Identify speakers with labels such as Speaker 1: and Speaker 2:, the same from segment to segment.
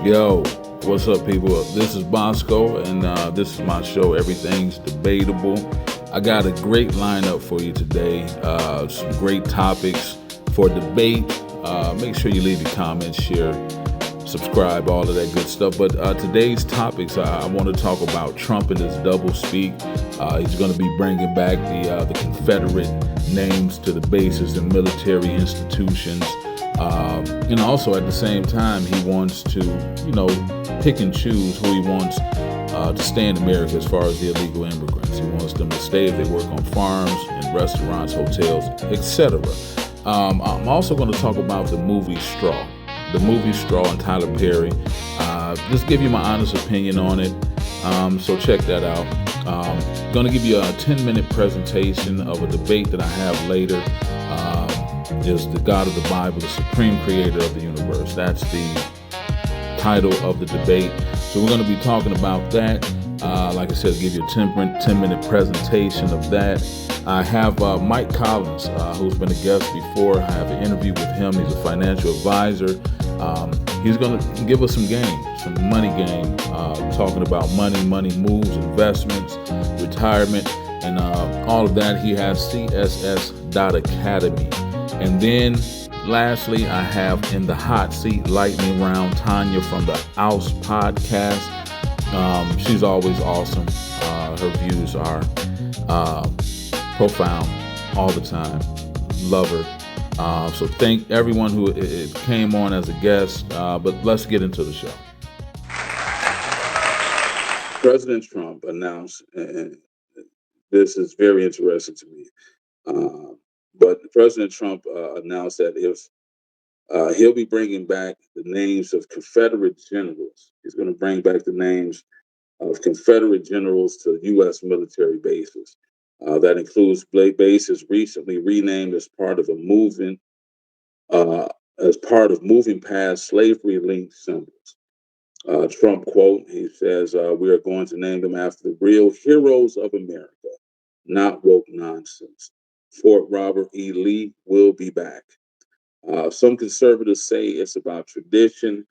Speaker 1: Yo, what's up, people? This is Bosco, and this is my show, Everything's Debatable. I got a great lineup for you today. Some great topics for debate. Make sure you leave your comments, share, subscribe, all of that good stuff. But today's topics, I want to talk about Trump and his double speak. He's going to be bringing back the Confederate names to the bases and military institutions. And also at the same time, he wants to, pick and choose who he wants to stay in America as far as the illegal immigrants. He wants them to stay if they work on farms, in restaurants, hotels, etc. I'm also going to talk about the movie Straw. The movie Straw and Tyler Perry. Just give you my honest opinion on it. So check that out. Going to give you a 10-minute presentation of a debate that I have later. Is the God of the Bible the supreme creator of the universe? That's the title of the debate. So we're going to be talking about that. Like I said, give you a 10-minute presentation of that. I have Mike Collins, who's been a guest before. I have an interview with him. He's a financial advisor. He's going to give us some game, some money game, talking about money moves, investments, retirement, and all of that. He has css.academy. And then lastly, I have in the hot seat lightning round Tanya from the Oust podcast. She's always awesome. Her views are profound all the time. Love her. So thank everyone who came on as a guest. But let's get into the show. President Trump announced, and this is very interesting to me. But President Trump announced that if he'll be bringing back the names of Confederate generals, he's going to bring back the names of Confederate generals to U.S. military bases. That includes bases recently renamed as part of moving past slavery-linked symbols. Trump quote, he says, "We are going to name them after the real heroes of America, not woke nonsense. Fort Robert E. Lee will be back." Some conservatives say it's about tradition.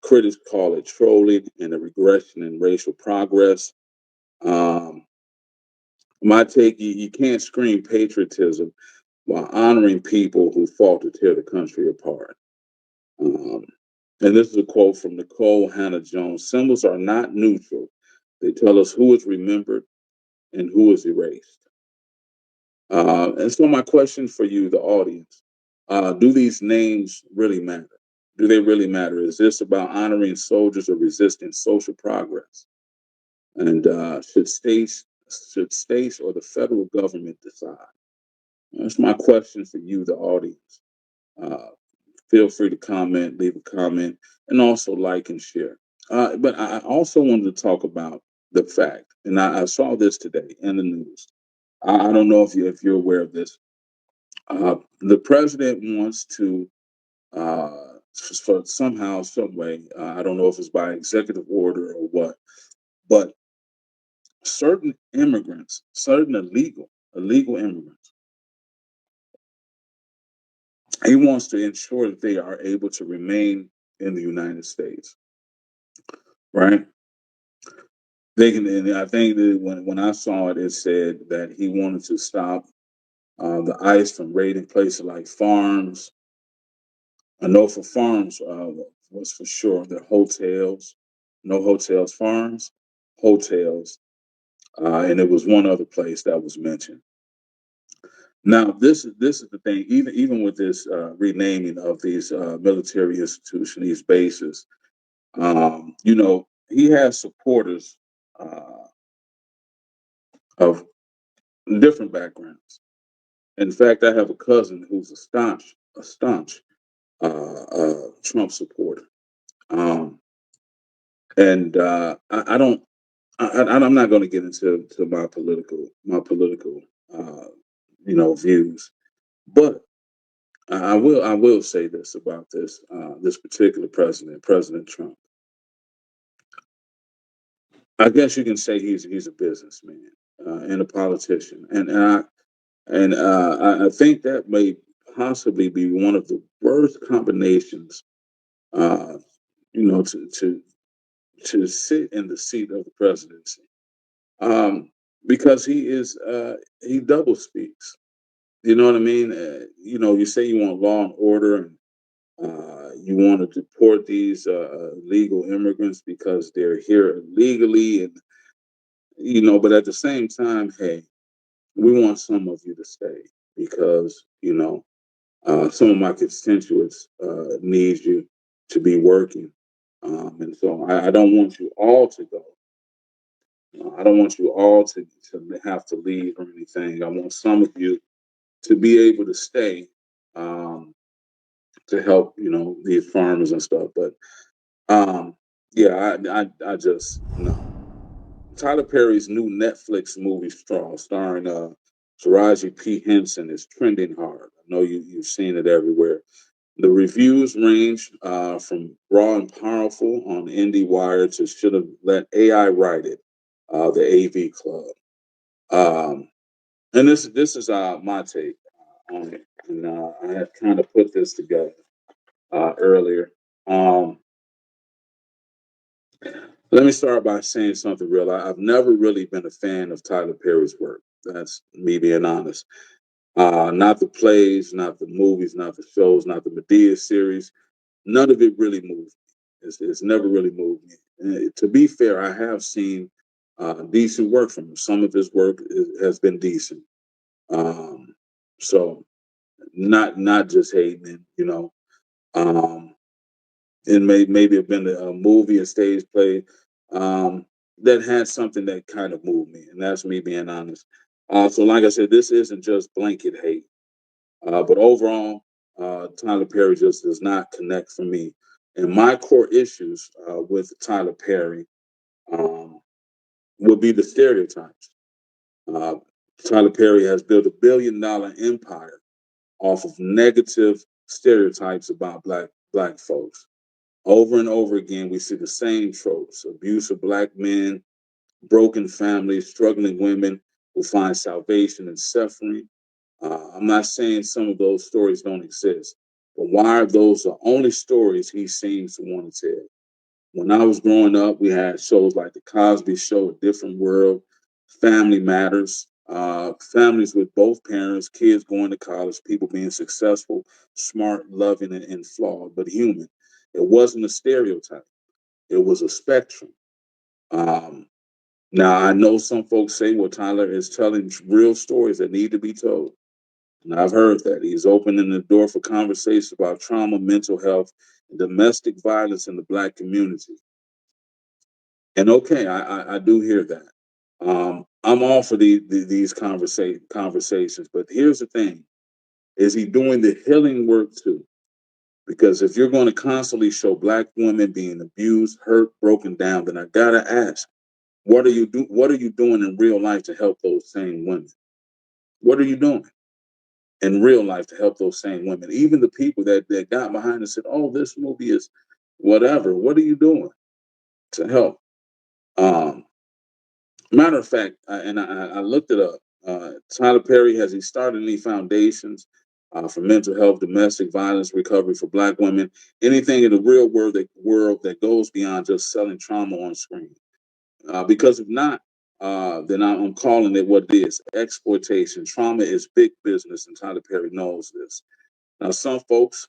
Speaker 1: Critics call it trolling and a regression in racial progress. My take, you can't scream patriotism while honoring people who fought to tear the country apart. And this is a quote from Nicole Hannah-Jones. "Symbols are not neutral. They tell us who is remembered and who is erased." And so my question for you, the audience, do these names really matter? Do they really matter? Is this about honoring soldiers or resisting social progress? And should states or the federal government decide? That's my question for you, the audience. Feel free to comment, leave a comment, and also like and share. But I also wanted to talk about the fact, and I saw this today in the news. I don't know if you're aware of this. The president wants to, for somehow, some way, I don't know if it's by executive order or what, but certain immigrants, certain illegal immigrants, he wants to ensure that they are able to remain in the United States, right? They can, and I think that when I saw it, it said that he wanted to stop the ICE from raiding places like farms. I know for farms, what's for sure, they're hotels, no hotels, farms, hotels, and it was one other place that was mentioned. Now, this is the thing. Even with this renaming of these military institutions, these bases, he has supporters of different backgrounds. In fact, I have a cousin who's a staunch Trump supporter. And I don't. I'm not going to get into my political views, but I will say this about this particular President Trump. I guess you can say he's a businessman and a politician, and I think that may possibly be one of the worst combinations to sit in the seat of the presidency, um, because he double speaks. You know what I mean? You say you want law and order, and you want to deport these illegal immigrants because they're here illegally, and but at the same time, hey, we want some of you to stay because some of my constituents need you to be working, and so I don't want you all to go. I don't want you all to have to leave or anything. I want some of you to be able to stay, um, to help these farmers and stuff. But yeah, I just no. Tyler Perry's new Netflix movie Straw, starring Taraji P. Henson, is trending hard. I know you've seen it everywhere. The reviews range from raw and powerful on IndieWire to should have let AI write it, the AV Club. Um, and this is my take on it, and I had kind of put this together earlier. Um, Let me start by saying something real. I've never really been a fan of Tyler Perry's work. That's me being honest. Not the plays, not the movies, not the shows, not the Medea series. None of it really moved me. It's never really moved me. And to be fair, I have seen decent work from him. Some of his work has been decent. Um, so not just hating him. Um, and maybe have been a movie, a stage play um, that had something that kind of moved me, and that's me being honest. So, like I said, this isn't just blanket hate, but overall, Tyler Perry just does not connect for me. And my core issues with Tyler Perry um, would be the stereotypes. Uh, Tyler Perry has built $1 billion empire off of negative stereotypes about black folks. Over and over again, we see the same tropes: abuse of black men, broken families, struggling women who find salvation in suffering. I'm not saying some of those stories don't exist, but why are those the only stories he seems to want to tell? When I was growing up, we had shows like The Cosby Show, A Different World, Family Matters, families with both parents, kids going to college, people being successful, smart, loving, and flawed, but human. It wasn't a stereotype, it was a spectrum. Um, Now, I know some folks say, well, Tyler is telling real stories that need to be told. And I've heard that. He's opening the door for conversations about trauma, mental health, and domestic violence in the Black community. And okay, I do hear that. I'm all for these conversations, but here's the thing: is he doing the healing work too? Because if you're going to constantly show Black women being abused, hurt, broken down, then I gotta ask, what are you doing in real life to help those same women? What are you doing in real life to help those same women? Even the people that got behind and said, "Oh, this movie is whatever." What are you doing to help? Um, Matter of fact, I looked it up. Tyler Perry, has he started any foundations for mental health, domestic violence recovery for Black women, anything in the real world that goes beyond just selling trauma on screen? Because if not, then I'm calling it what it is: exploitation. Trauma is big business, and Tyler Perry knows this. Now, some folks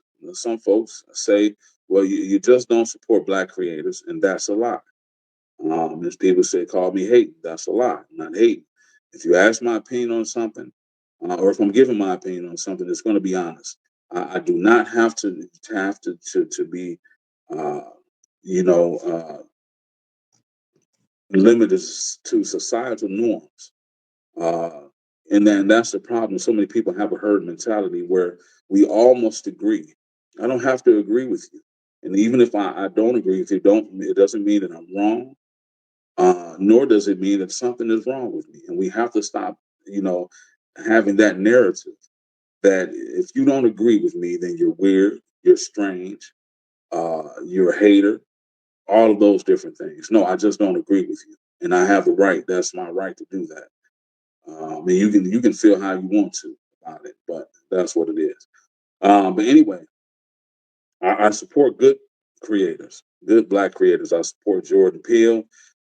Speaker 1: say, "Well, you just don't support Black creators," and that's a lie. As people say, call me hating. That's a lie. I'm not hating. If you ask my opinion on something, or if I'm giving my opinion on something, it's going to be honest. I do not have to be, uh, you know, limited to societal norms. Uh, and then that's the problem. So many people have a herd mentality where we almost agree. I don't have to agree with you. And even if I don't agree with you, it doesn't mean that I'm wrong, nor does it mean that something is wrong with me. And we have to stop, you know, having that narrative that if you don't agree with me, then you're weird, you're strange, you're a hater, all of those different things. No, I just don't agree with you. And I have the right, that's my right to do that. And you can feel how you want to about it, but that's what it is. But anyway, I support good creators, good Black creators. I support Jordan Peele.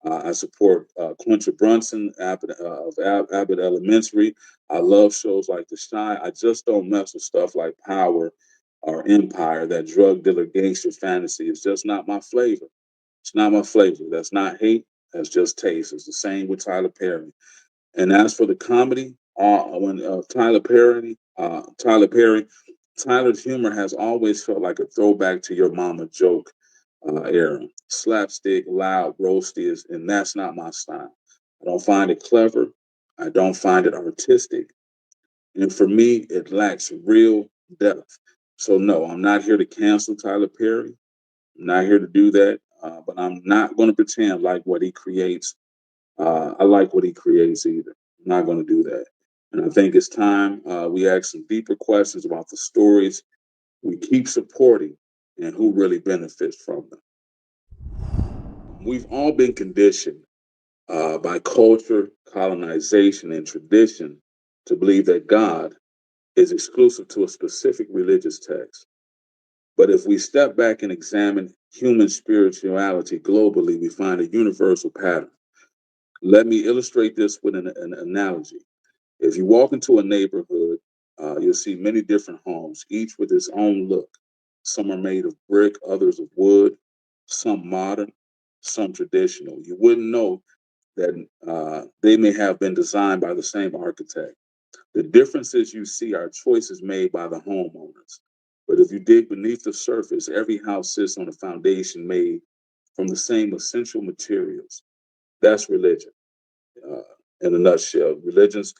Speaker 1: I support Quinta Brunson of Abbott Elementary. I love shows like The Shy. I just don't mess with stuff like Power or Empire, that drug dealer gangster fantasy. It's just not my flavor. It's not my flavor. That's not hate. That's just taste. It's the same with Tyler Perry. And as for the comedy, when Tyler Perry, Tyler's humor has always felt like a throwback to your mama joke era. Slapstick, loud, roasty, and that's not my style. I don't find it clever. I don't find it artistic. And for me, it lacks real depth. So, no, I'm not here to cancel Tyler Perry. I'm not here to do that. But I'm not going to pretend like what he creates, I like what he creates either. I'm not going to do that. And I think it's time we ask some deeper questions about the stories we keep supporting and who really benefits from them. We've all been conditioned by culture, colonization, and tradition to believe that God is exclusive to a specific religious text. But if we step back and examine human spirituality globally, we find a universal pattern. Let me illustrate this with an analogy. If you walk into a neighborhood, you'll see many different homes, each with its own look. Some are made of brick, others of wood, some modern, some traditional. You wouldn't know that they may have been designed by the same architect. The differences you see are choices made by the homeowners. But if you dig beneath the surface, every house sits on a foundation made from the same essential materials. That's religion uh, in a nutshell. Religions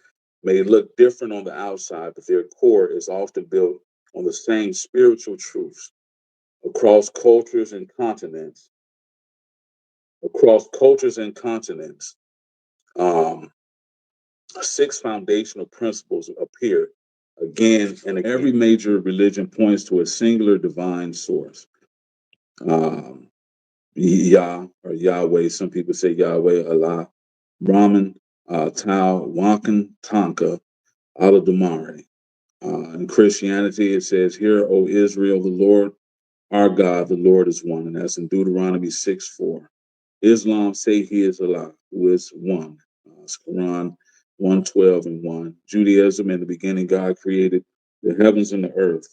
Speaker 1: may look different on the outside, but their core is often built on the same spiritual truths across cultures and continents. Across cultures and continents, um, six foundational principles appear again and again. Every major religion points to a singular divine source. Um, Yah or Yahweh, some people say Yahweh, Allah, Brahman, Tao, Wakan, Tanka, Aladamari. In Christianity, it says, "Hear, O Israel, the Lord our God, the Lord is one," and that's in Deuteronomy 6:4. Islam say He is Allah, who is one. It's Quran 1:12 and 1. Judaism, in the beginning, God created the heavens and the earth.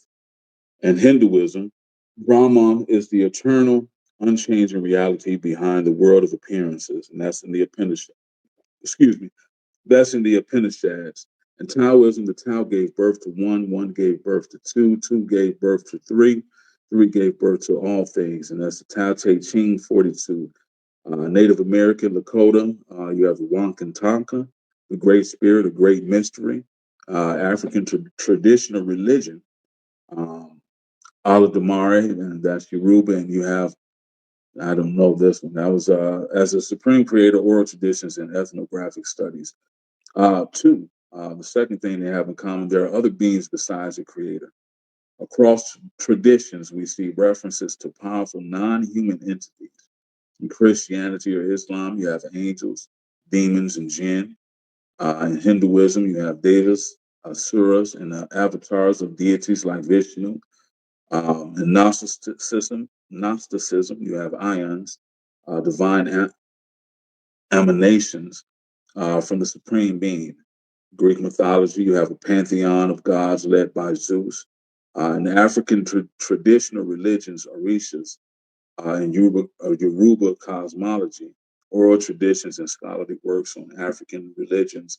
Speaker 1: And Hinduism, Brahman is the eternal, unchanging reality behind the world of appearances, and that's in the appendage. Excuse me. That's in the Upanishads. And Taoism, the Tao gave birth to one, one gave birth to two, two gave birth to three, three gave birth to all things. And that's the Tao Te Ching 42. Native American Lakota, you have the Wankantanka, the Great Spirit, a great mystery. African traditional religion, um, Aladamare, and that's Yoruba. And you have, I don't know this one, that was as a supreme creator, oral traditions and ethnographic studies. Two, the second thing they have in common, there are other beings besides the creator. Across traditions, we see references to powerful non-human entities. In Christianity or Islam, you have angels, demons, and jinn. In Hinduism, you have devas, asuras, and avatars of deities like Vishnu. In Gnosticism, you have ions, divine emanations from the supreme being. Greek mythology, you have a pantheon of gods led by Zeus. In African traditional religions, Orishas, in Yoruba cosmology, oral traditions, and scholarly works on African religions.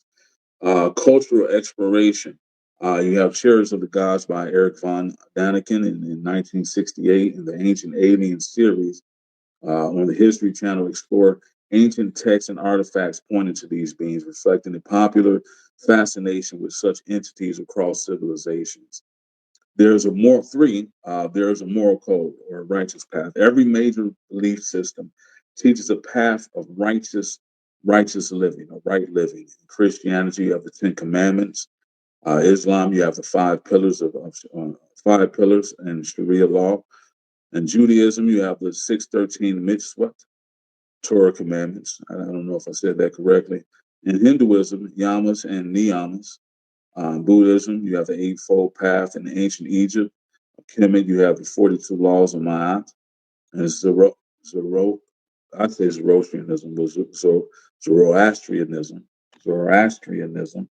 Speaker 1: Cultural exploration. You have Chariots of the Gods by Eric von Daniken in 1968, and the Ancient Alien series on the History Channel explore ancient texts and artifacts pointing to these beings, reflecting the popular fascination with such entities across civilizations. There's a moral there's a moral code or a righteous path. Every major belief system teaches a path of righteous living, or right living. In Christianity, you have the Ten Commandments. Islam, you have the five pillars and Sharia law. In Judaism, you have the 613 mitzvot, Torah commandments. I don't know if I said that correctly. In Hinduism, yamas and niyamas. Buddhism, you have the Eightfold Path. In ancient Egypt, Kemet, you have the 42 laws of Ma'at. And Zoro, I'd say Zoroastrianism was Zoroastrianism. Zoroastrianism.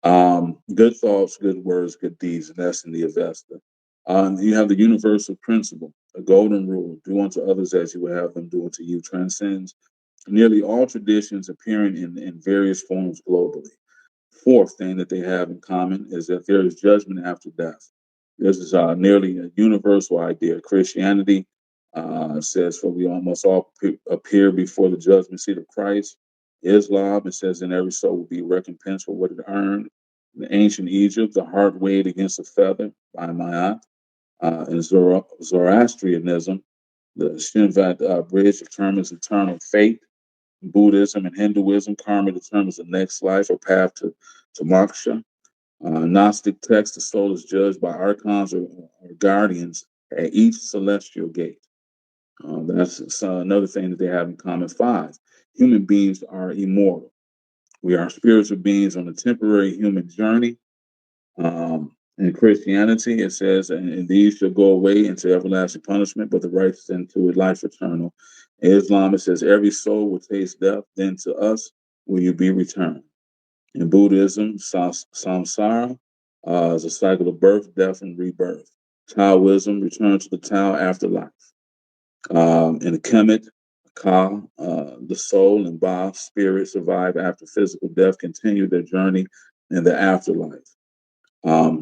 Speaker 1: Good thoughts, good words, good deeds, and that's in the Avesta. You have the universal principle, a golden rule: do unto others as you would have them do unto you. Transcends nearly all traditions appearing in various forms globally. Fourth thing that they have in common is that there is judgment after death. This is nearly a universal idea. Christianity says, for we almost all appear before the judgment seat of Christ. Islam, it says, and every soul will be recompensed for what it earned. In ancient Egypt, the heart weighed against a feather by Ma'at. In Zoroastrianism, the Shinvat bridge determines eternal fate. Buddhism and Hinduism, karma determines the next life or path to moksha. Gnostic text, the soul is judged by archons or guardians at each celestial gate. That's another thing that they have in common. Five, human beings are immortal. We are spiritual beings on a temporary human journey. In Christianity, it says, and these shall go away into everlasting punishment, but the righteous into life eternal. In Islam, it says, every soul will taste death, then to us will you be returned. In Buddhism, samsara is a cycle of birth, death, and rebirth. Taoism, return to the Tao afterlife. In Kemet, Ka, the soul, and Ba, spirit, survive after physical death, continue their journey in the afterlife.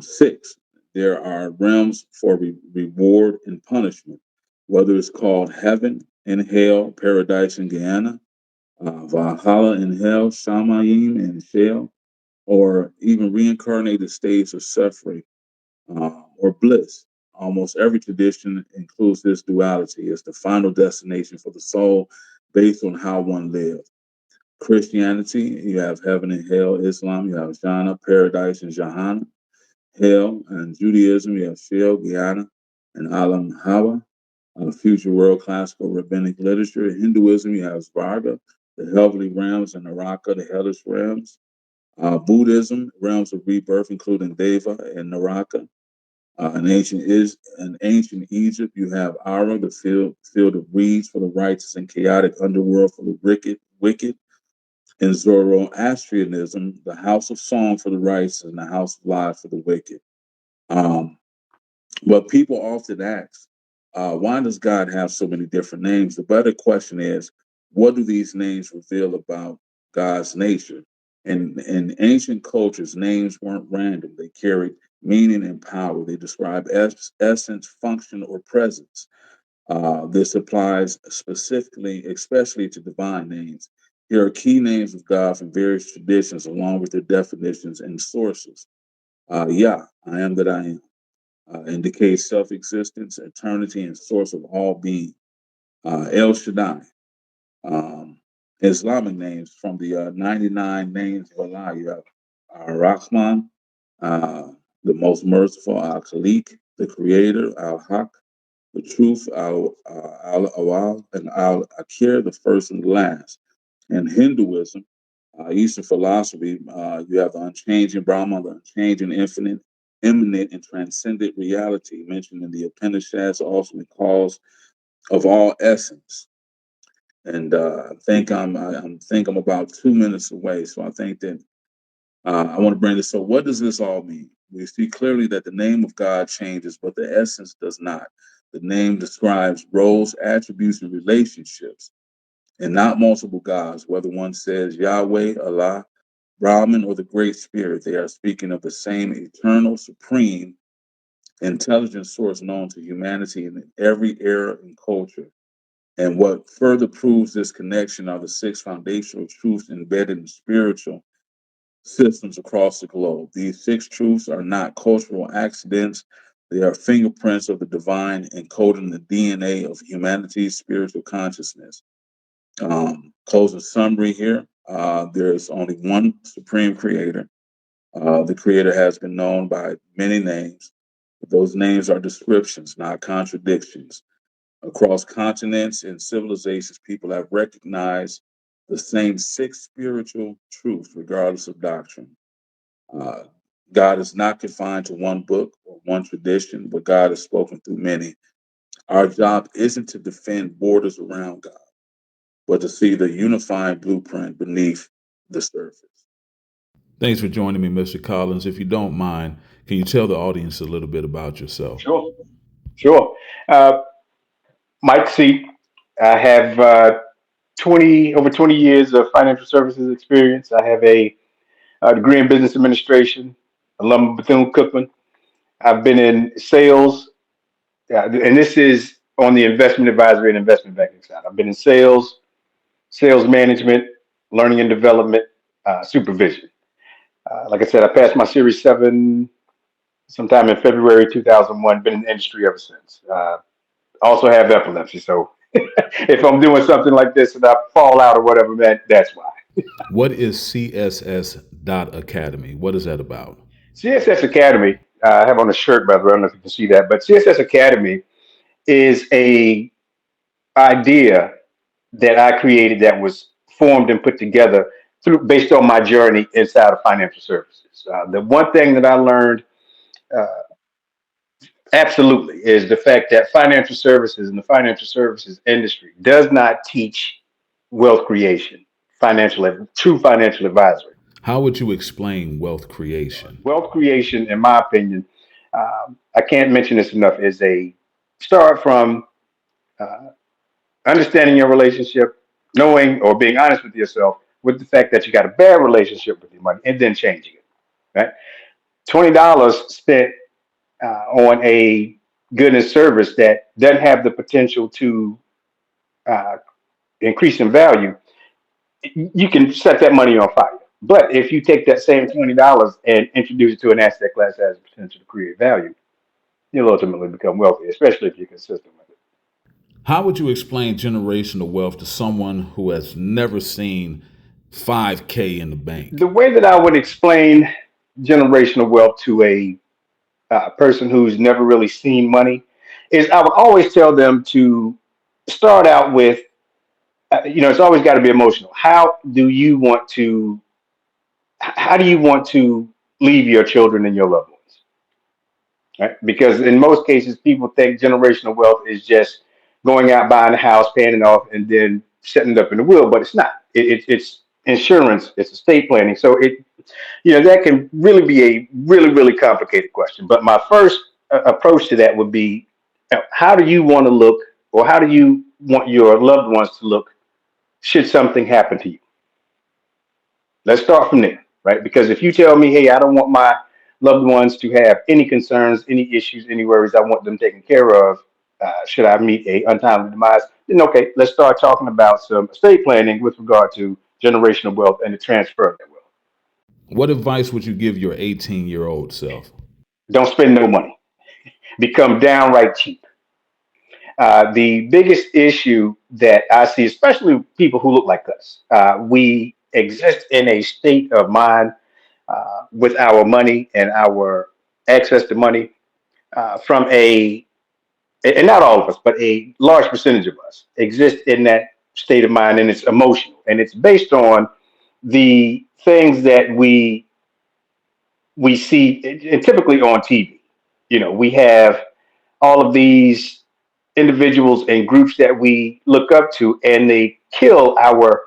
Speaker 1: Six, there are realms for reward and punishment, whether it's called heaven and hell, paradise and Gehenna, Valhalla and hell, Shamayim and Sheol, or even reincarnated states of suffering or bliss. Almost every tradition includes this duality as the final destination for the soul based on how one lived. Christianity, you have heaven and hell. Islam, you have Jannah, paradise, and Jahannam. Hell, and Judaism, you have Sheol, Gehenna, and Alam Hawa. Future world classical rabbinic literature. Hinduism, you have Svarga, the heavenly realms, and Naraka, the hellish realms. Buddhism, realms of rebirth, including Deva and Naraka. In ancient Egypt, you have Ara, the field of reeds for the righteous, and chaotic underworld for the wicked. In Zoroastrianism, the house of song for the righteous and the house of lies for the wicked. Um, but people often ask, why does God have so many different names? The better question is, what do these names reveal about God's nature? And in ancient cultures, names weren't random. They carried meaning and power. They describe essence, function, or presence. This applies specifically, especially to divine names. Here are key names of God from various traditions, along with their definitions and sources. Yah, I am that I am, indicates self-existence, eternity, and source of all being. El Shaddai, Islamic names from the 99 names of Allah. You have Rahman, the most merciful, Al Khalik, the creator, Al Haq, the truth, Al Awal, and Al Akir, the first and the last. In Hinduism, Eastern philosophy, you have the unchanging Brahman, the unchanging infinite, immanent, and transcendent reality mentioned in the Upanishads, ultimate cause of all essence. And I think I'm about 2 minutes away, so I think that I want to bring this. So, what does this all mean? We see clearly that the name of God changes, but the essence does not. The name describes roles, attributes, and relationships, and not multiple gods. Whether one says Yahweh, Allah, Brahman, or the Great Spirit, they are speaking of the same eternal, supreme, intelligent source known to humanity in every era and culture. And what further proves this connection are the six foundational truths embedded in spiritual systems across the globe. These six truths are not cultural accidents, they are fingerprints of the divine encoding the DNA of humanity's spiritual consciousness. Closing summary here, there is only one supreme creator. The creator has been known by many names, but those names are descriptions, not contradictions. Across continents and civilizations, people have recognized the same six spiritual truths, regardless of doctrine. Uh, God is not confined to one book or one tradition, but God has spoken through many. Our job isn't to defend borders around God, but to see the unifying blueprint beneath the surface. Thanks for joining me, Mr. Collins. If you don't mind, can you tell the audience a little bit about yourself?
Speaker 2: Sure, sure. Uh, Mike C. I have 20 years of financial services experience. I have a degree in business administration, alum of Bethune Cookman. I've been in sales, and this is on the investment advisory and investment banking side. I've been in sales, sales management, learning and development, supervision. Like I said, I passed my Series 7 sometime in February 2001. Been in the industry ever since. Also have epilepsy, so if I'm doing something like this and I fall out or whatever, man, that's why.
Speaker 1: What is css.academy? What is that about?
Speaker 2: CSS Academy, I have on a shirt, by the way, I don't know if you can see that, but CSS Academy is a idea that I created that was formed and put together through based on my journey inside of financial services. The one thing that I learned uh, absolutely is the fact that financial services and the financial services industry does not teach wealth creation, true financial advisory.
Speaker 1: How would you explain wealth creation?
Speaker 2: Wealth creation, in my opinion, I can't mention this enough, is a start from uh, understanding your relationship, knowing or being honest with yourself with the fact that you got a bad relationship with your money, and then changing it. Right? $20 spent on a good and service that doesn't have the potential to uh, increase in value, you can set that money on fire. But if you take that same $20 and introduce it to an asset class that has the potential to create value, you'll ultimately become wealthy, especially if you're consistent with it.
Speaker 1: How would you explain generational wealth to someone who has never seen 5K in the
Speaker 2: The
Speaker 1: bank?
Speaker 2: way that I would explain generational wealth to a person who's never really seen money is I would always tell them to start out with, it's always got to be emotional. How do you want to leave your children and your loved ones? Right? Because in most cases, people think generational wealth is just going out, buying a house, paying it off, and then setting it up in the will, but it's not. It's insurance, it's estate planning. So that can really be a really, really complicated question. But my first approach to that would be, how do you want to look, or how do you want your loved ones to look should something happen to you? Let's start from there, right? Because if you tell me, hey, I don't want my loved ones to have any concerns, any issues, any worries, I want them taken care of. Should I meet a untimely demise? Then okay, let's start talking about some estate planning with regard to generational wealth and the transfer of that wealth.
Speaker 1: What advice would you give your 18-year-old self?
Speaker 2: Don't spend no money. Become downright cheap. The biggest issue that I see, especially people who look like us, we exist in a state of mind with our money and our access to money from and not all of us, but a large percentage of us exist in that state of mind, and it's emotional, and it's based on the things that we see, and typically on TV. We have all of these individuals and groups that we look up to, and they kill our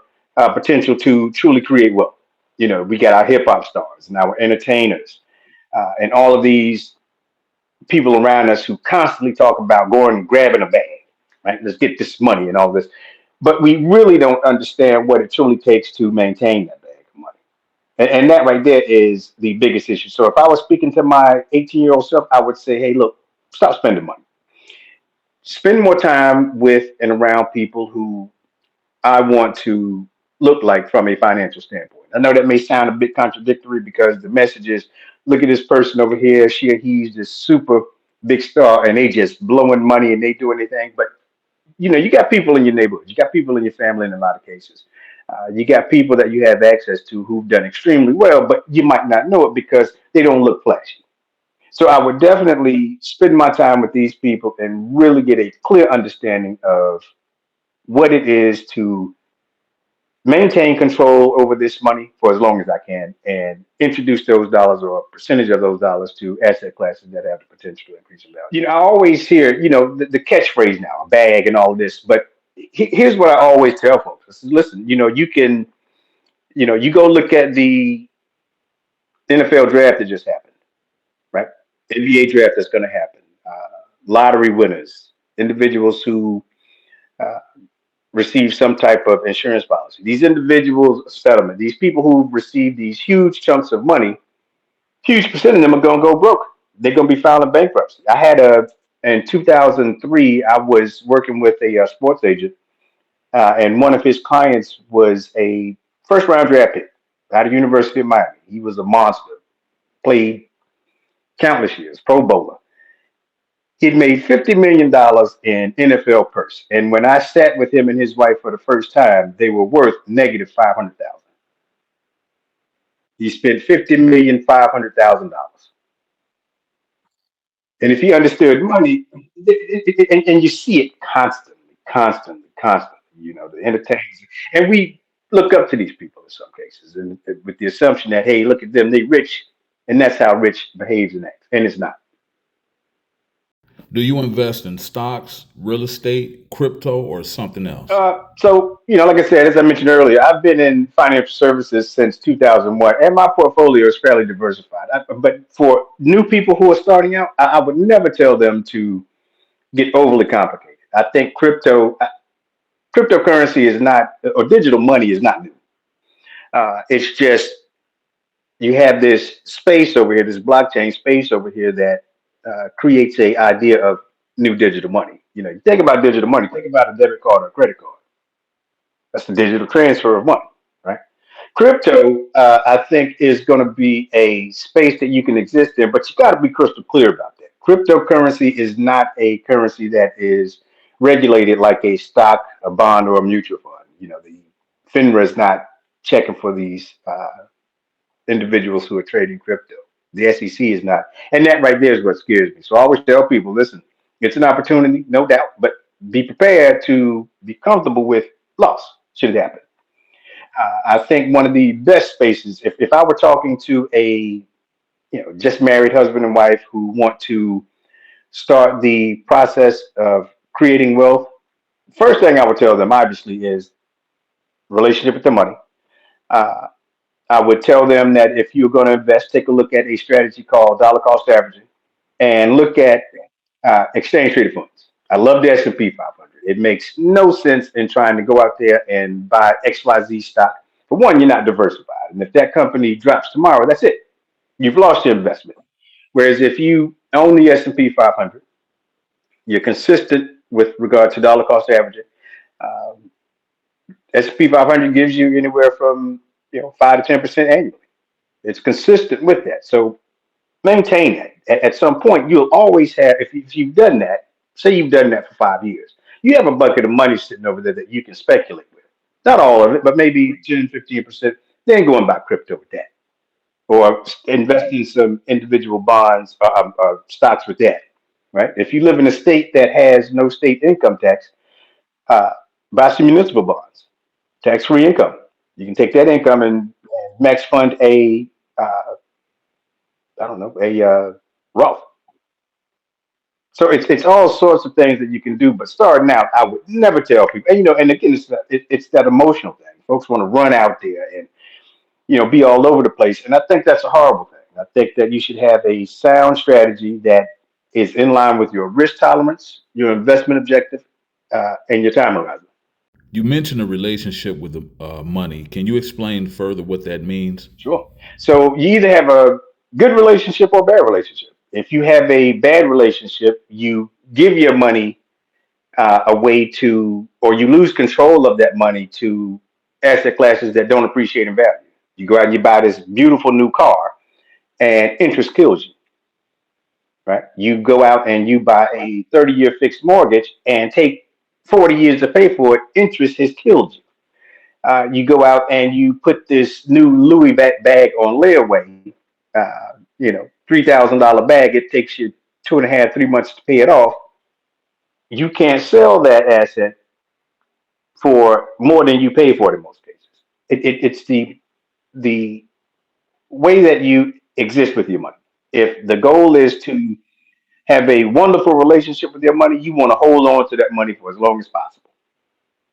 Speaker 2: potential to truly create wealth. We got our hip hop stars and our entertainers, and all of these people around us who constantly talk about going and grabbing a bag, right? Let's get this money and all this. But we really don't understand what it truly takes to maintain that bag of money. And that right there is the biggest issue. So if I was speaking to my 18-year-old self, I would say, hey, look, stop spending money. Spend more time with and around people who I want to look like from a financial standpoint. I know that may sound a bit contradictory because the message is, look at this person over here, she or he's this super big star and they just blowing money and they do anything. But you got people in your neighborhood, you got people in your family in a lot of cases. You got people that you have access to who've done extremely well, but you might not know it because they don't look flashy. So I would definitely spend my time with these people and really get a clear understanding of what it is to maintain control over this money for as long as I can, and introduce those dollars or a percentage of those dollars to asset classes that have the potential to increase in value. I always hear, the catchphrase now, a bag and all this, but here's what I always tell folks. I said, listen, you go look at the NFL draft that just happened, right? NBA draft that's going to happen. Lottery winners, individuals who uh, receive some type of insurance policy. These individuals, settlement, these people who receive these huge chunks of money, huge percent of them are going to go broke. They're going to be filing bankruptcy. In 2003, I was working with a sports agent, and one of his clients was a first round draft pick out of University of Miami. He was a monster, played countless years, Pro Bowler. He'd made $50 million in NFL purse, and when I sat with him and his wife for the first time, they were worth negative 500,000. He spent 50,500,000. And if he understood money, and you see it constantly, constantly, constantly, the entertainers, and we look up to these people in some cases, and with the assumption that, hey, look at them, they rich, and that's how rich behaves and acts, and it's not.
Speaker 1: Do you invest in stocks, real estate, crypto, or something else?
Speaker 2: So, like I said, as I mentioned earlier, I've been in financial services since 2001, and my portfolio is fairly diversified. But for new people who are starting out, I would never tell them to get overly complicated. I think cryptocurrency is not, or digital money is not new. It's just you have this space over here, this blockchain space over here that creates a idea of new digital money. You think about digital money, think about a debit card or a credit card. That's the digital transfer of money, right? Crypto, I think, is going to be a space that you can exist in, but you got to be crystal clear about that. Cryptocurrency is not a currency that is regulated like a stock, a bond, or a mutual fund. The FINRA is not checking for these individuals who are trading crypto. The SEC is not, and that right there is what scares me. So I always tell people, listen, it's an opportunity, no doubt, but be prepared to be comfortable with loss should it happen. I think one of the best spaces, if I were talking to a just married husband and wife who want to start the process of creating wealth, first thing I would tell them obviously is relationship with the money. Uh, I would tell them that if you're going to invest, take a look at a strategy called dollar cost averaging, and look at exchange traded funds. I love the S&P 500. It makes no sense in trying to go out there and buy XYZ stock. For one, you're not diversified, and if that company drops tomorrow, that's it. You've lost your investment. Whereas if you own the S&P 500, you're consistent with regard to dollar cost averaging. Um, S&P 500 gives you anywhere from 5 to 10% annually. It's consistent with that. So maintain that. At some point, you'll always have, if you've done that, say you've done that for 5 years, you have a bucket of money sitting over there that you can speculate with. Not all of it, but maybe 10, 15%. Then go and buy crypto with that, or invest in some individual bonds or stocks with that, right? If you live in a state that has no state income tax, uh, buy some municipal bonds, tax free income. You can take that income and max fund I don't know, a Roth. So it's all sorts of things that you can do. But starting out, I would never tell people. And again, it's that emotional thing. Folks want to run out there and be all over the place, and I think that's a horrible thing. I think that you should have a sound strategy that is in line with your risk tolerance, your investment objective, and your time horizon.
Speaker 1: You mentioned a relationship with the money. Can you explain further what that means?
Speaker 2: Sure. So you either have a good relationship or a bad relationship. If you have a bad relationship, you give your money a way to, or you lose control of that money to asset classes that don't appreciate in value. You go out and you buy this beautiful new car, and interest kills you, right? You go out and you buy a 30-year fixed mortgage and take 40 years to pay for it. Interest has killed you. You go out and you put this new Louis bag on layaway, $3,000 bag. It takes you 2.5, 3 months to pay it off. You can't sell that asset for more than you pay for it in most cases. It's the way that you exist with your money. If the goal is to have a wonderful relationship with your money, you want to hold on to that money for as long as possible,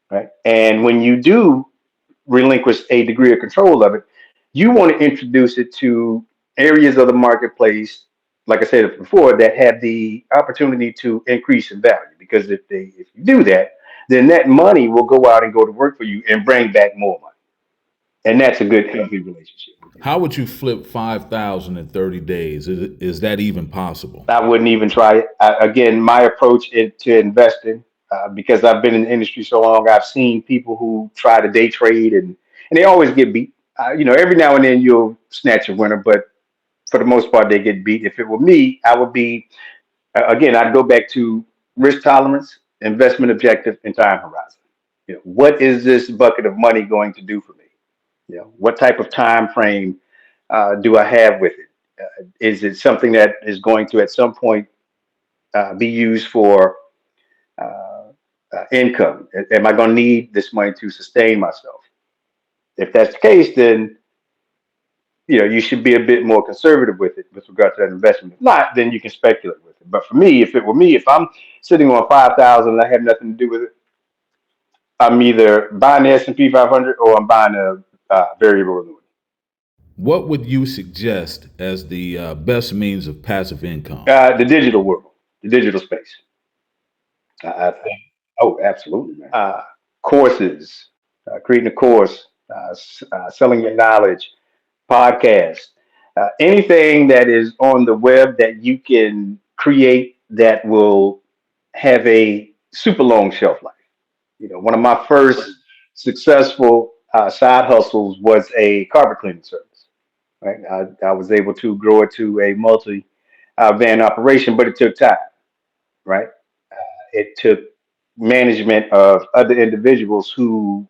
Speaker 2: right? And when you do relinquish a degree of control of it, you want to introduce it to areas of the marketplace, like I said before, that have the opportunity to increase in value. Because if you do that, then that money will go out and go to work for you and bring back more money. And that's a good healthy relationship with your
Speaker 1: How
Speaker 2: money.
Speaker 1: would you flip 5,000 in 30 days? Is that even possible?
Speaker 2: I wouldn't even try it. Again, my approach to investing, because I've been in the industry so long, I've seen people who try to day trade and they always get beat. Every now and then you'll snatch a winner, but for the most part, they get beat. If it were me, I would be, again, I'd go back to risk tolerance, investment objective, and time horizon. What is this bucket of money going to do for me? What type of time frame do I have with it? Is it something that is going to at some point be used for uh, income? Am I going to need this money to sustain myself? If that's the case, then you should be a bit more conservative with it with regard to that investment. If not, then you can speculate with it. But for me, if it were me, if I'm sitting on 5,000 and I have nothing to do with it, I'm either buying the S&P 500 or I'm buying a variable annuity.
Speaker 1: What would you suggest as the best means of passive income?
Speaker 2: The digital world, the digital space. I think. Oh, absolutely, man. Courses, creating a course, selling your knowledge, podcasts, anything that is on the web that you can create that will have a super long shelf life. One of my first successful side hustles was a carpet cleaning service. Right, I was able to grow it to a multi van operation, but it took time. Right, it took management of other individuals who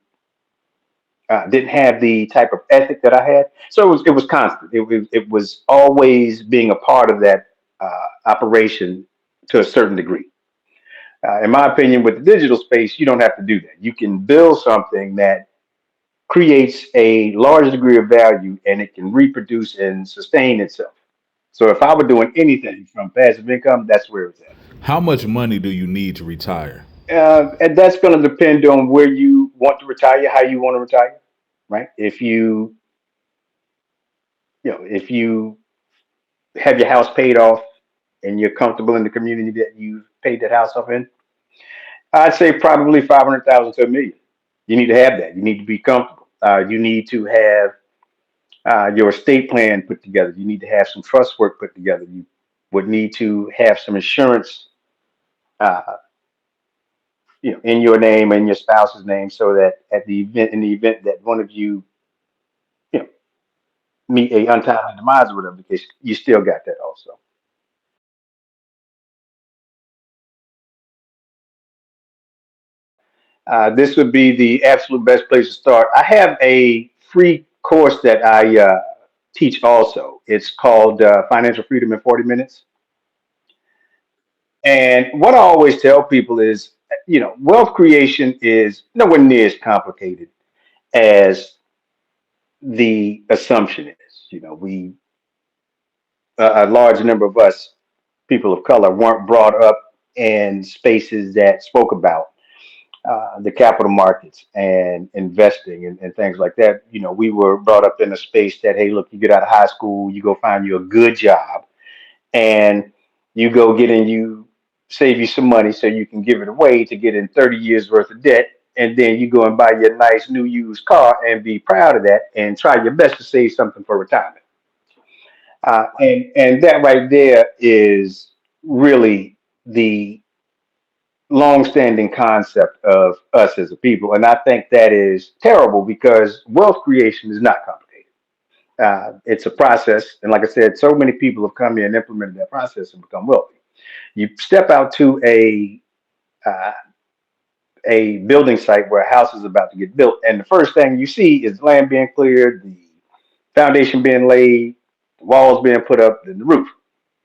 Speaker 2: didn't have the type of ethic that I had. So it was constant. It was always being a part of that operation to a certain degree. In my opinion, with the digital space, you don't have to do that. You can build something that creates a large degree of value and it can reproduce and sustain itself. So if I were doing anything from passive income, that's where it's at.
Speaker 1: How much money do you need to retire?
Speaker 2: And that's going to depend on where you want to retire, how you want to retire, right? If you have your house paid off and you're comfortable in the community that you've paid that house off in, I'd say probably 500,000 to a million. You need to have that. You need to be comfortable. You need to have your estate plan put together. You need to have some trust work put together. You would need to have some insurance, uh, in your name and your spouse's name, so that in the event that one of you, you know, meet a untimely demise or whatever the case, you still got that also. This would be the absolute best place to start. I have a free course that I teach also. It's called Financial Freedom in 40 Minutes. And what I always tell people is, wealth creation is nowhere near as complicated as the assumption is. A large number of us, people of color, weren't brought up in spaces that spoke about the capital markets and investing and things like that. We were brought up in a space that, hey, look, you get out of high school, you go find you a good job, and you go get in, you save you some money so you can give it away to get in 30 years worth of debt. And then you go and buy your nice new used car and be proud of that and try your best to save something for retirement. And that right there is really the long-standing concept of us as a people. And I think that is terrible because wealth creation is not complicated. It's a process. And like I said, so many people have come here and implemented that process and become wealthy. You step out to uh, a building site where a house is about to get built, and the first thing you see is land being cleared, the foundation being laid, the walls being put up, and the roof.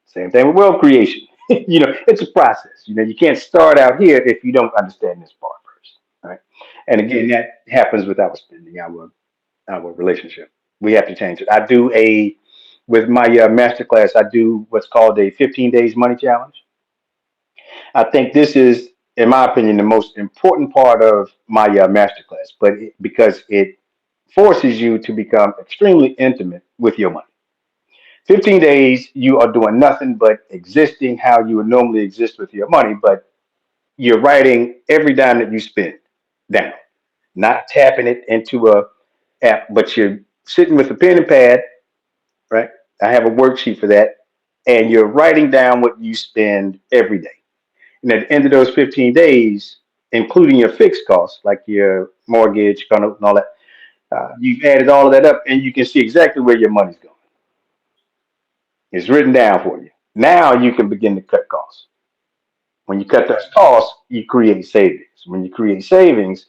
Speaker 2: Same thing with wealth creation. It's a process. You can't start out here if you don't understand this part first, right? And again, that happens with our spending, our our relationship. We have to change it. With my masterclass, I do what's called a 15 days money challenge. I think this is, in my opinion, the most important part of my masterclass, because it forces you to become extremely intimate with your money. 15 days, you are doing nothing but existing how you would normally exist with your money, but you're writing every dime that you spend down, not tapping it into a app, but you're sitting with a pen and pad, right? I have a worksheet for that, and you're writing down what you spend every day. And at the end of those 15 days, including your fixed costs like your mortgage, car note, and all that, you've added all of that up, and you can see exactly where your money's going. It's written down for you. Now you can begin to cut costs. When you cut those costs, you create savings. When you create savings,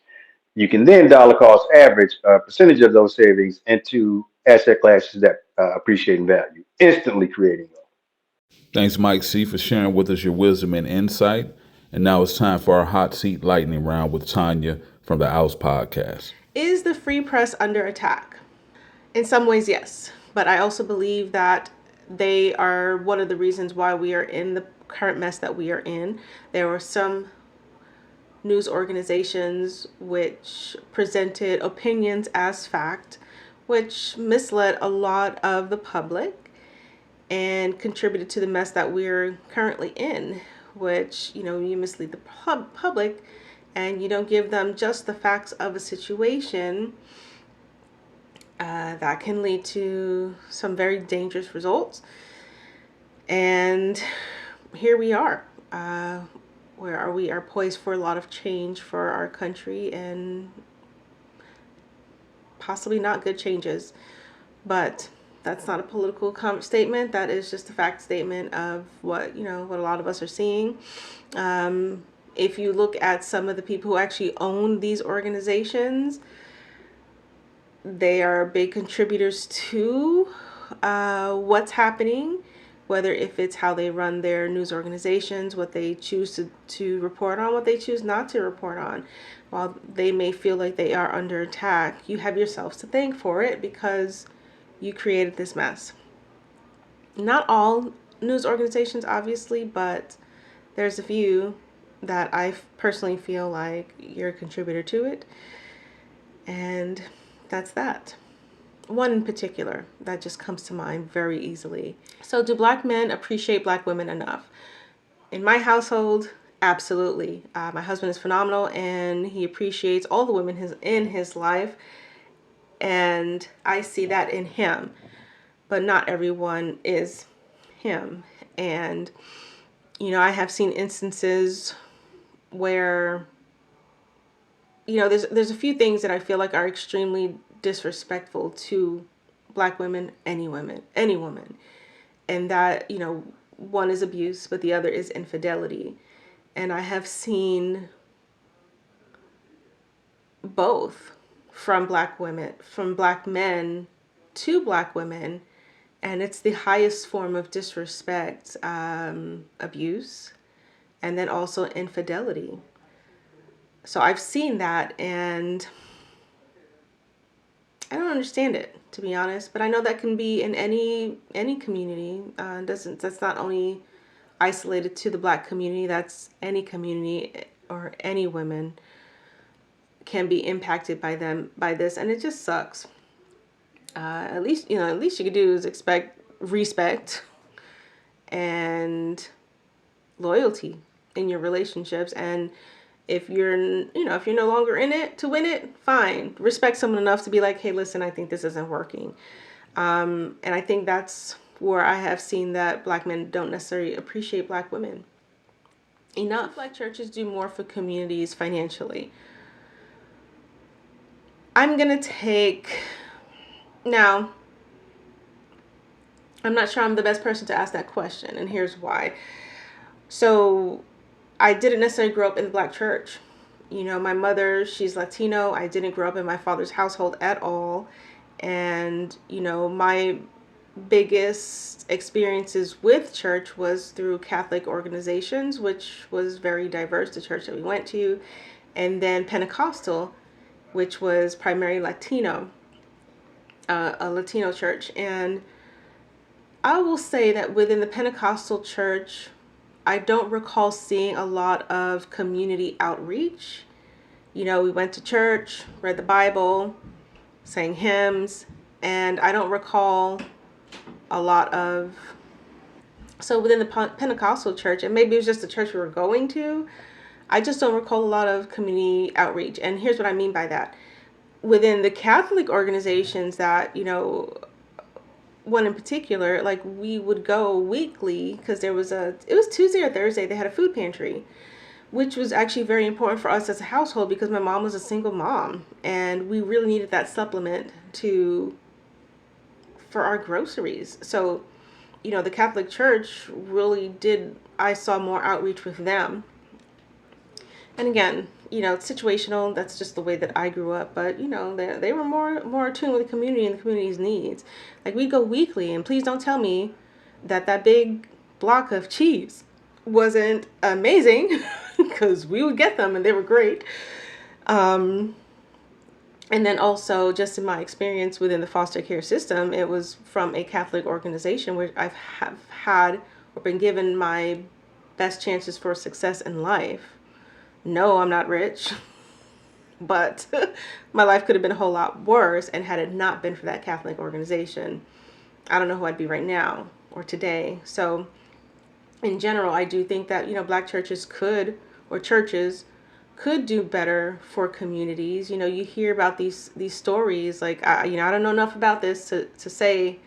Speaker 2: you can then dollar cost average a percentage of those savings into asset classes that appreciate in value, instantly creating wealth.
Speaker 1: Thanks, Mike C, for sharing with us your wisdom and insight. And now it's time for our hot seat lightning round with Tanya from the Oust podcast.
Speaker 3: Is the free press under attack? In some ways, yes. But I also believe that they are one of the reasons why we are in the current mess that we are in. There were some news organizations which presented opinions as fact, which misled a lot of the public and contributed to the mess that we're currently in, which, you mislead the public and you don't give them just the facts of a situation. That can lead to some very dangerous results. And here we are, where we are poised for a lot of change for our country, and possibly not good changes. But that's not a political statement. That is just a fact statement of what a lot of us are seeing. If you look at some of the people who actually own these organizations, they are big contributors to what's happening, whether if it's how they run their news organizations, what they choose to report on, what they choose not to report on. While they may feel like they are under attack, you have yourselves to thank for it because you created this mess. Not all news organizations, obviously, but there's a few that I personally feel like you're a contributor to it. And that's that. One in particular that just comes to mind very easily. So, do Black men appreciate Black women enough? In my household, absolutely. My husband is phenomenal and he appreciates all the women in his life, and I see that in him. But not everyone is him. And, I have seen instances where, there's a few things that I feel like are extremely disrespectful to Black women, any woman. And that, one is abuse, but the other is infidelity. And I have seen both from Black women, from Black men to Black women. And it's the highest form of disrespect, abuse, and then also infidelity. So I've seen that, and I don't understand it, to be honest. But I know that can be in any community. That's not only isolated to the Black community. That's any community, or any women can be impacted by this, and it just sucks. At least you can do is expect respect and loyalty in your relationships. And if you're no longer in it to win it, fine. Respect someone enough to be like, hey, listen, I think this isn't working. And I think that's where I have seen that Black men don't necessarily appreciate Black women enough. Black churches do more for communities financially. I'm going to take... Now, I'm not sure I'm the best person to ask that question, and here's why. So, I didn't necessarily grow up in the Black church. My mother, she's Latino. I didn't grow up in my father's household at all. And, my biggest experiences with church was through Catholic organizations, which was very diverse, the church that we went to. And then Pentecostal, which was primarily Latino. a Latino church. And I will say that within the Pentecostal church, I don't recall seeing a lot of community outreach. You know, we went to church, read the Bible, sang hymns, and I don't recall a lot of. So within the Pentecostal church, and maybe it was just the church we were going to, I just don't recall a lot of community outreach. And here's what I mean by that. Within the Catholic organizations that, one in particular, like we would go weekly because it was Tuesday or Thursday, they had a food pantry, which was actually very important for us as a household because my mom was a single mom and we really needed that supplement for our groceries. So, the Catholic Church really did, I saw more outreach with them. And again, it's situational. That's just the way that I grew up. But, they were more attuned with the community and the community's needs. Like, we go weekly, and please don't tell me that big block of cheese wasn't amazing, because we would get them, and they were great. And then also, just in my experience within the foster care system, it was from a Catholic organization where I have had or been given my best chances for success in life. No, I'm not rich, but my life could have been a whole lot worse. And had it not been for that Catholic organization, I don't know who I'd be right now or today. So in general, I do think that, Black churches could do better for communities. You hear about these stories, like, I don't know enough about this to say,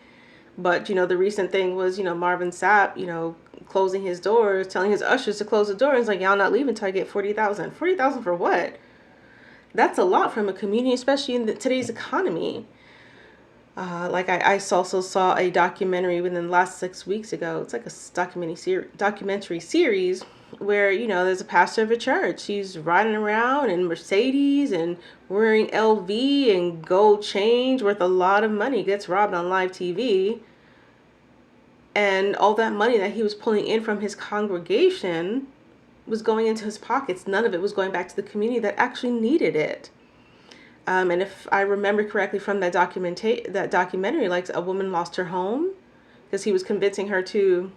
Speaker 3: but, the recent thing was, Marvin Sapp, closing his doors, telling his ushers to close the door. He's like, y'all not leaving until I get 40,000. 40,000 for what? That's a lot from a community, especially in today's economy. Like I also saw a documentary within the last 6 weeks ago. It's like a documentary series where, there's a pastor of a church. He's riding around in Mercedes and wearing LV and gold change worth a lot of money, gets robbed on live TV. And all that money that he was pulling in from his congregation was going into his pockets. None of it was going back to the community that actually needed it. And if I remember correctly from that documentary, like, a woman lost her home because he was convincing her to,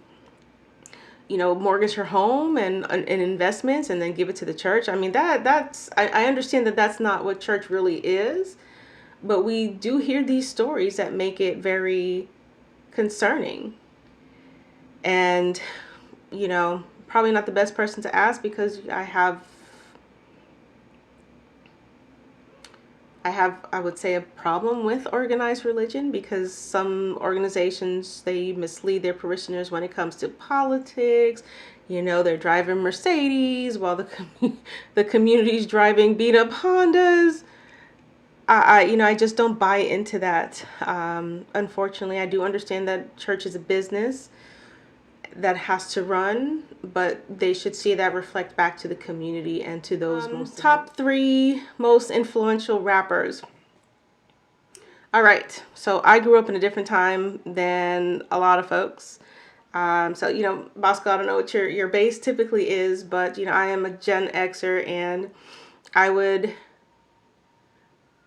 Speaker 3: mortgage her home and investments and then give it to the church. I mean, I understand that that's not what church really is, but we do hear these stories that make it very concerning. And, probably not the best person to ask because I would say, a problem with organized religion, because some organizations, they mislead their parishioners when it comes to politics. They're driving Mercedes while the community's driving beat up Hondas. I just don't buy into that. Unfortunately, I do understand that church is a business that has to run, but they should see that reflect back to the community and to those top 3 most influential rappers. All right, so I grew up in a different time than a lot of folks. So, Bosco, I don't know what your base typically is, but, I am a Gen Xer, and I would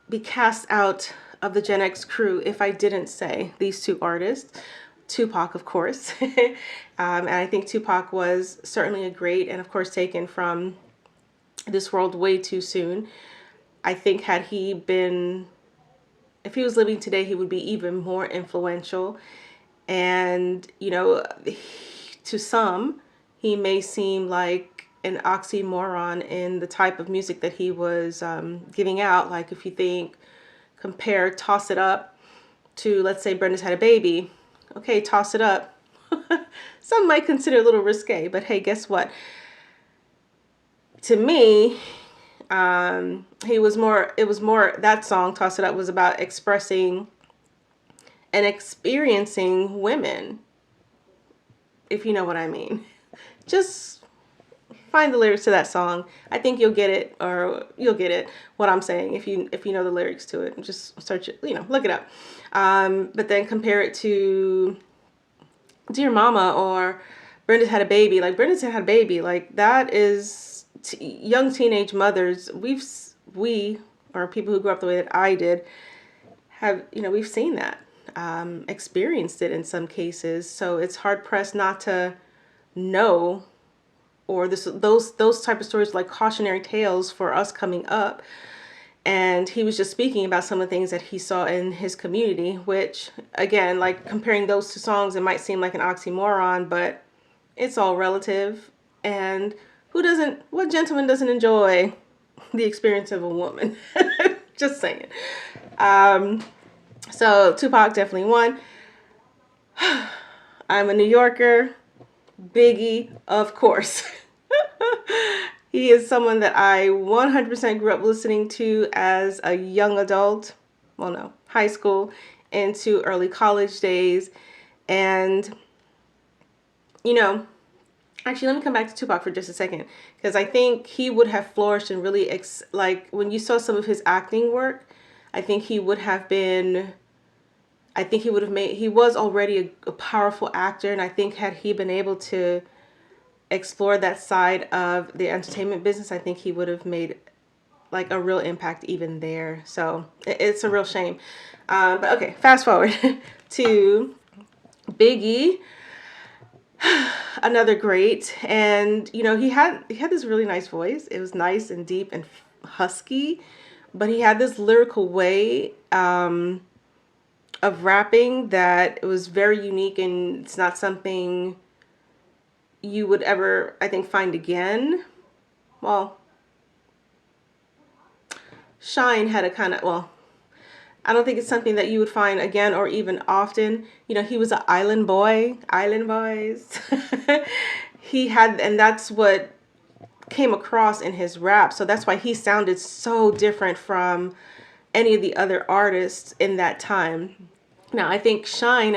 Speaker 3: be cast out of the Gen X crew if I didn't say these 2 artists. Tupac, of course. And I think Tupac was certainly a great, and of course taken from this world way too soon. I think if he was living today, he would be even more influential. And, to some, he may seem like an oxymoron in the type of music that he was giving out. Like, if you compare Toss It Up to, let's say, Brenda's Had a Baby. Okay, Toss It Up. Some might consider a little risque, but hey, guess what? To me, it was more, that song, Toss It Up, was about expressing and experiencing women, if you know what I mean. Just find the lyrics to that song. I think you'll get it, what I'm saying, if you know the lyrics to it. Just search it, look it up. But then compare it to Dear Mama or Brenda's Had a Baby. Like, Brenda's Had a Baby, like, that is young teenage mothers. We, or people who grew up the way that I did, we've seen that, experienced it in some cases. So it's hard pressed not to know, or those type of stories like cautionary tales for us coming up. And he was just speaking about some of the things that he saw in his community, which again, like comparing those two songs, it might seem like an oxymoron, but it's all relative. And what gentleman doesn't enjoy the experience of a woman? Just saying. So Tupac definitely won. I'm a New Yorker. Biggie, of course. He is someone that I 100% grew up listening to as a young adult. Well, no, high school into early college days. And, actually, let me come back to Tupac for just a second, because I think he would have flourished and really, like, when you saw some of his acting work, I think he would have he was already a powerful actor. And I think had he been able to explore that side of the entertainment business, I think he would have made like a real impact even there. So it's a real shame. But okay, fast forward to Biggie, another great. And he had this really nice voice. It was nice and deep and husky, but he had this lyrical way of rapping that it was very unique, and it's not something you would ever, I think, find again. Well, Shine had a kind of, well, I don't think it's something that you would find again or even often. He was an island boy, island boys. And that's what came across in his rap. So that's why he sounded so different from any of the other artists in that time. Now, I think Shine,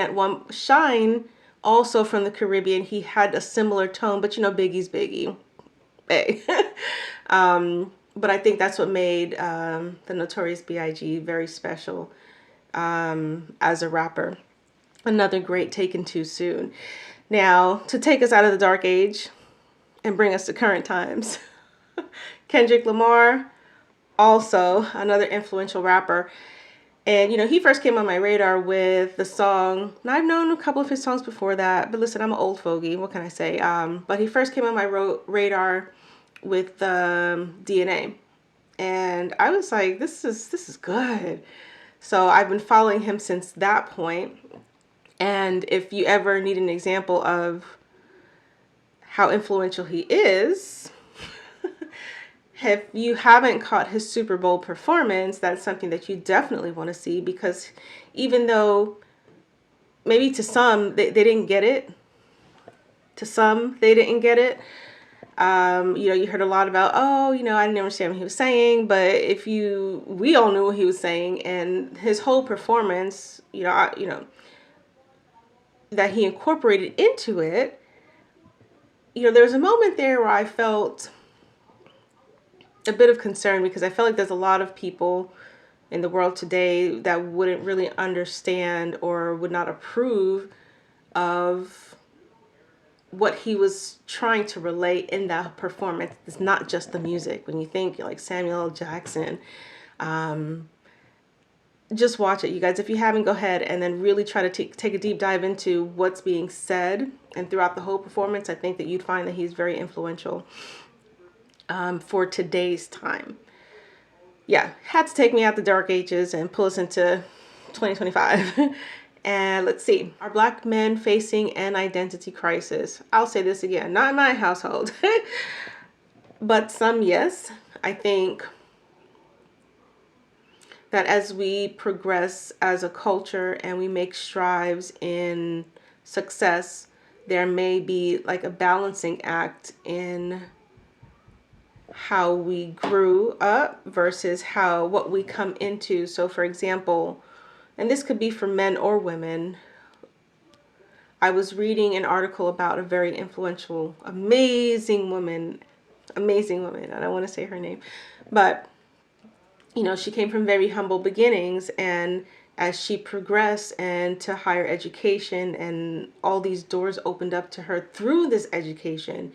Speaker 3: also from the Caribbean, he had a similar tone, but Biggie's Biggie. Hey. But I think that's what made the Notorious B.I.G. very special as a rapper. Another great Taken Too Soon. Now, to take us out of the dark age and bring us to current times, Kendrick Lamar, also another influential rapper. And, he first came on my radar with the song, and I've known a couple of his songs before that, but listen, I'm an old fogey, what can I say? But he first came on my radar with DNA. And I was like, this is good. So I've been following him since that point. And if you ever need an example of how influential he is, if you haven't caught his Super Bowl performance, that's something that you definitely want to see, because even though maybe to some they didn't get it, you heard a lot about, I didn't understand what he was saying, but we all knew what he was saying, and his whole performance, that he incorporated into it, there was a moment there where I felt a bit of concern, because I felt like there's a lot of people in the world today that wouldn't really understand or would not approve of what he was trying to relay in that performance. It's not just the music. When you think like Samuel L. Jackson, just watch it, you guys. If you haven't, go ahead and then really try to take a deep dive into what's being said. And throughout the whole performance, I think that you'd find that he's very influential for today's time. Yeah, had to take me out the dark ages and pull us into 2025. And let's see, are Black men facing an identity crisis? I'll say this again, not in my household, but some, yes. I think that as we progress as a culture and we make strides in success, there may be like a balancing act in how we grew up versus what we come into. So for example, and this could be for men or women, I was reading an article about a very influential, amazing woman. I don't want to say her name, but she came from very humble beginnings, and as she progressed and to higher education and all these doors opened up to her through this education,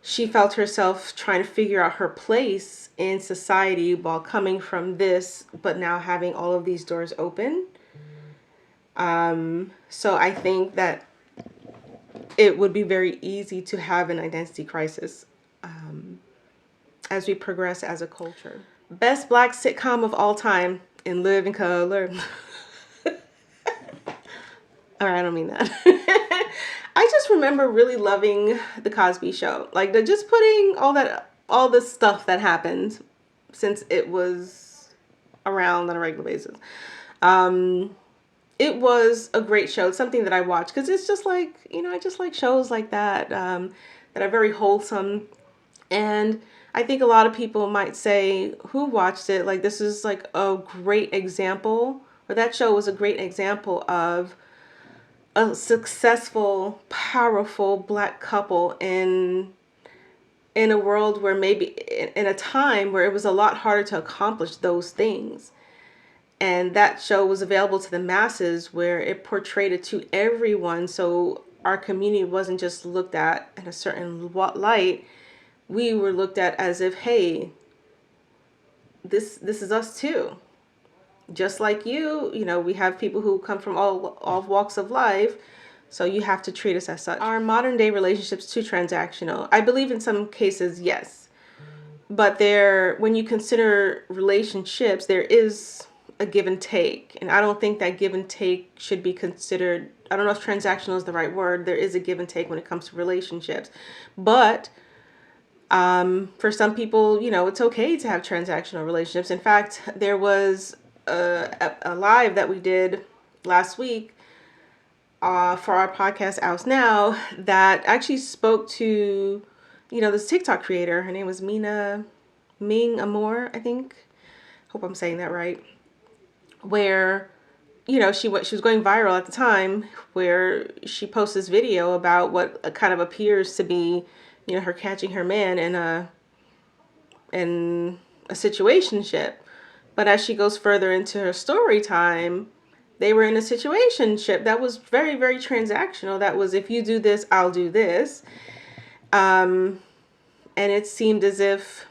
Speaker 3: she felt herself trying to figure out her place in society while coming from this, but now having all of these doors open. So I think that it would be very easy to have an identity crisis as we progress as a culture. Best Black sitcom of all time in Living Color. All right, I don't mean that. I just remember really loving The Cosby Show. Like, just putting all the stuff that happened since it was around on a regular basis. It was a great show. It's something that I watch because it's just like, I just like shows like that, that are very wholesome. And I think a lot of people might say who watched it, like, this is like a great example, or that show was a great example of a successful, powerful Black couple in a world where maybe in a time where it was a lot harder to accomplish those things. And that show was available to the masses where it portrayed it to everyone. So our community wasn't just looked at in a certain light. We were looked at as if, hey, this is us too. Just like you, we have people who come from all walks of life. So you have to treat us as such. Are modern day relationships too transactional? I believe in some cases, yes. But when you consider relationships, there is a give and take. And I don't think that give and take should be considered, I don't know if transactional is the right word. There is a give and take when it comes to relationships. But for some people, it's okay to have transactional relationships. In fact, there was a live that we did last week for our podcast Oust Now that actually spoke to, this TikTok creator. Her name was Ming Amour, I think. Hope I'm saying that right. Where, she was going viral at the time, where she posts this video about what kind of appears to be, her catching her man in a situationship. But as she goes further into her story time, they were in a situationship that was very, very transactional. That was, if you do this, I'll do this. And it seemed as if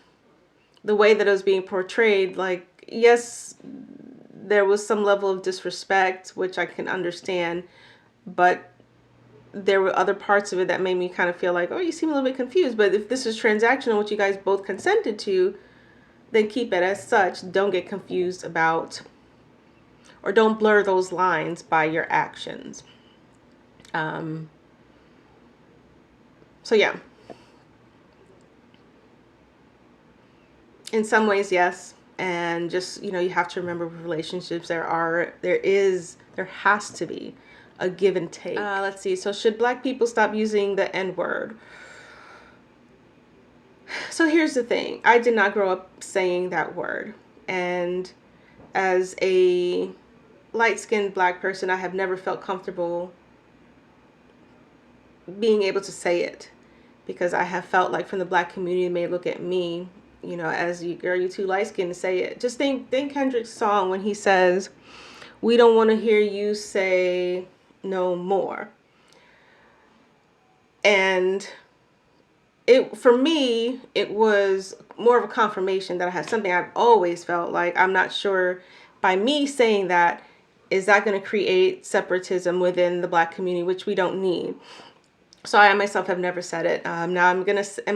Speaker 3: the way that it was being portrayed, like, yes, there was some level of disrespect, which I can understand, but there were other parts of it that made me kind of feel like, oh, you seem a little bit confused. But if this is transactional, which you guys both consented to, then keep it as such. Don't get confused about, or don't blur those lines by your actions. So yeah. In some ways, yes. And just, you have to remember with relationships, there has to be a give and take. Let's see. So should Black people stop using the N-word? So here's the thing. I did not grow up saying that word. And as a light-skinned Black person, I have never felt comfortable being able to say it, because I have felt like from the Black community, may look at me, as you too light-skinned to say it. Just think Kendrick's song when he says, we don't want to hear you say no more. And for me, it was more of a confirmation that I had something I've always felt like. I'm not sure by me saying that, is that going to create separatism within the Black community, which we don't need. So I myself have never said it. Now am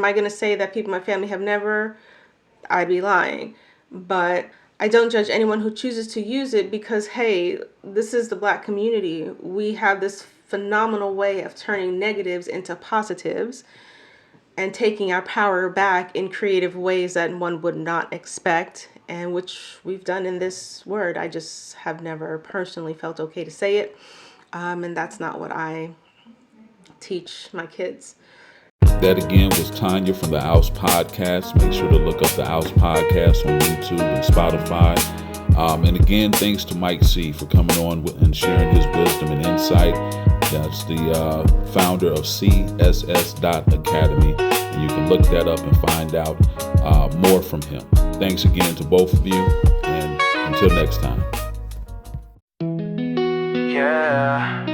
Speaker 3: I going to say that people in my family have never? I'd be lying. But I don't judge anyone who chooses to use it, because, hey, this is the Black community. We have this phenomenal way of turning negatives into positives and taking our power back in creative ways that one would not expect, and which we've done in this word. I just have never personally felt okay to say it. And that's not what I teach my kids.
Speaker 1: That again was Tanya from the Oust Podcast. Make sure to look up the Oust Podcast on YouTube and Spotify. And again, thanks to Mike C for coming on and sharing his wisdom and insight. That's the founder of css.academy. And you can look that up and find out more from him. Thanks again to both of you. And until next time.
Speaker 4: Yeah.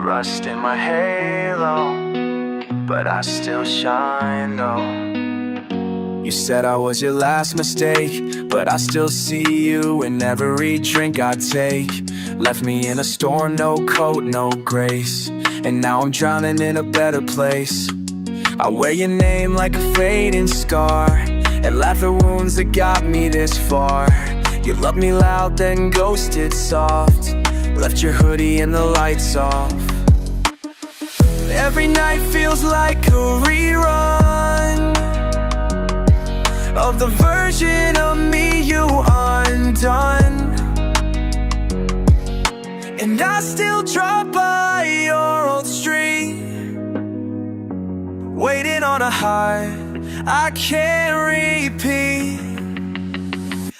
Speaker 4: Rust in my halo. but I still shine, though. You said I was your last mistake, but I still see you in every drink I take. Left me in a storm, no coat, no grace, and now I'm drowning in a better place. I wear your name like a fading scar, and laugh at wounds that got me this far. You loved me loud, then ghosted soft, left your hoodie and the lights off. Every night feels like a rerun of the version of me you undone. And I still drop by your old street, waiting on a heart I can't repeat.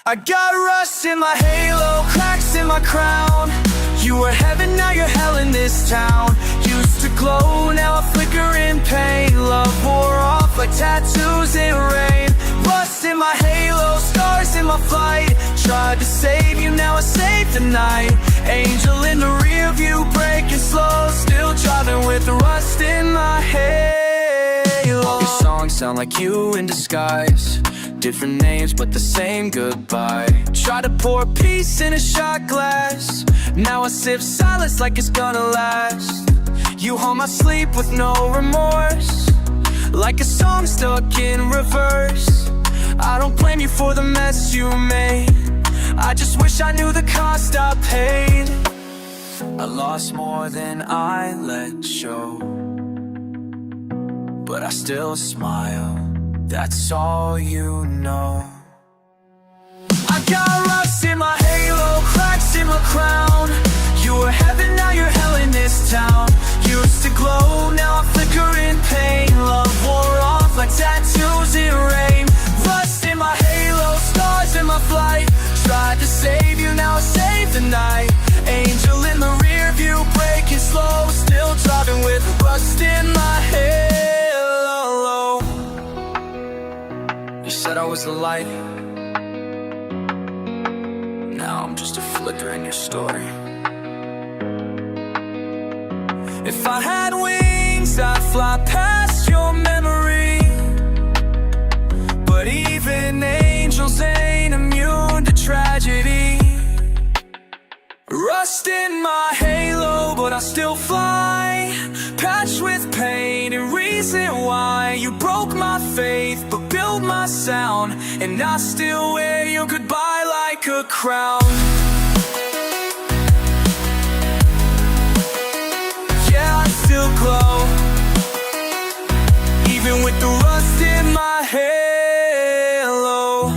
Speaker 4: I got rust in my halo, cracks in my crown. You were heaven, now you're hell in this town. Used to glow, now I flicker in pain. Love wore off like tattoos in rain. Rust in my halo, scars in my flight. Tried to save you, now I save the night. Angel in the rear view, breaking slow. Still driving with rust in my halo. Your songs sound like you in disguise. Different names but the same goodbye. Try to pour peace in a shot glass. Now I sip silence like it's gonna last. You haunt my sleep with no remorse, like a song stuck in reverse. I don't blame you for the mess you made, I just wish I knew the cost I paid. I lost more than I let show, but I still smile, that's all you know. I got rust in my halo, cracks in my crown. You were heaven, now you're hell in this town. Used to glow, now I flicker in pain. Love wore off like tattoos in rain. Rust in my halo, stars in my flight. Tried to save you, now I save the night. Angel in the rear view, breaking slow. Still driving with rust in my halo. You said I was the light, now I'm just a flicker in your story. If I had wings, I'd fly past your memory, but even angels ain't immune to tragedy. Rust in my halo, but I still fly, patched with pain and reason why. You broke my faith, but built my sound, and I still wear your goodbye like a crown. Yeah, I still glow, even with the rust in my halo.